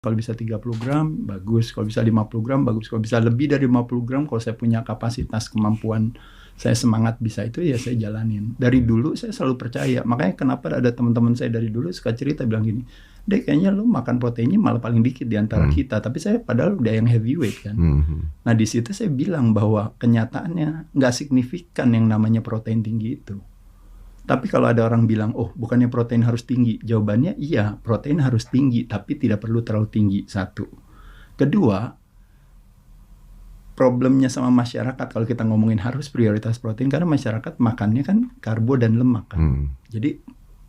Kalau bisa 30 gram, bagus. Kalau bisa 50 gram, bagus. Kalau bisa lebih dari 50 gram, kalau saya punya kapasitas, kemampuan, saya semangat bisa itu, ya saya jalanin. Dari dulu saya selalu percaya. Makanya kenapa ada teman-teman saya dari dulu suka cerita bilang gini, Dek, kayaknya lu makan proteinnya malah paling dikit di antara kita. Tapi saya padahal udah yang heavyweight kan. Nah di situ saya bilang bahwa kenyataannya nggak signifikan yang namanya protein tinggi itu. Tapi kalau ada orang bilang, oh bukannya protein harus tinggi? Jawabannya iya, protein harus tinggi, tapi tidak perlu terlalu tinggi, satu. Kedua, problemnya sama masyarakat kalau kita ngomongin harus prioritas protein, karena masyarakat makannya kan karbo dan lemak kan. Jadi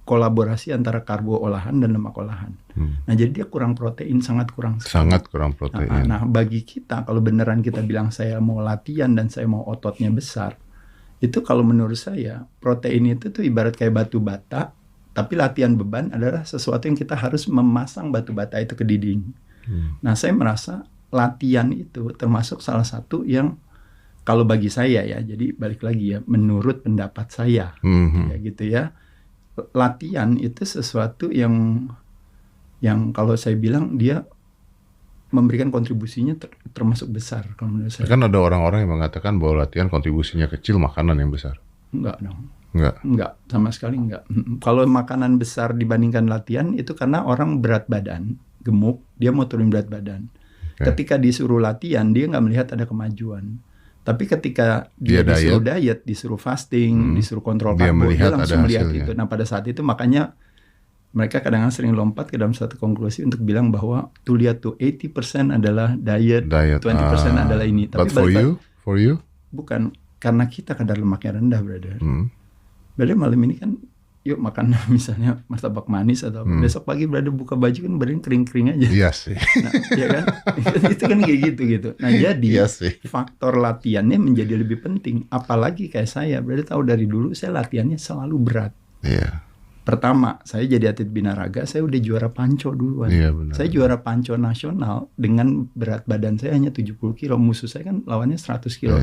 kolaborasi antara karbo olahan dan lemak olahan. Nah jadi dia kurang protein, sangat kurang. Sangat kurang protein. Nah bagi kita, kalau beneran kita bilang saya mau latihan dan saya mau ototnya besar, itu kalau menurut saya protein itu tuh ibarat kayak batu bata, tapi latihan beban adalah sesuatu yang kita harus memasang batu bata itu ke dinding. Nah saya merasa latihan itu termasuk salah satu yang kalau bagi saya ya, jadi balik lagi ya, menurut pendapat saya ya gitu ya, latihan itu sesuatu yang kalau saya bilang dia memberikan kontribusinya termasuk besar kalau menurut saya. Kan ada orang-orang yang mengatakan bahwa latihan kontribusinya kecil, makanan yang besar. Enggak dong. Enggak, sama sekali enggak. Kalau makanan besar dibandingkan latihan itu karena orang berat badan, gemuk, dia mau turun berat badan. Ketika disuruh latihan, dia nggak melihat ada kemajuan. Tapi ketika dia disuruh diet, disuruh fasting, disuruh kontrol karbo, dia langsung melihat itu. Nah pada saat itu makanya mereka kadang-kadang sering lompat ke dalam satu konklusi untuk bilang bahwa tuh lihat tuh 80% adalah diet. 20% adalah ini. Tapi for you? Bukan, karena kita kadar lemaknya rendah, brother. Brother malam ini kan yuk makan misalnya martabak manis atau besok pagi brother buka baju kan badan kering-kering aja. Iya sih. Nah, ya kan? Itu kan kayak gitu. Nah jadi faktor latihannya menjadi lebih penting. Apalagi kayak saya, brother tahu dari dulu saya latihannya selalu berat. Iya. Pertama, saya jadi atlet binaraga, saya udah juara panco duluan. Iya, benar. Saya juara panco nasional dengan berat badan saya hanya 70 kilo. Musuh saya kan lawannya 100 kilo.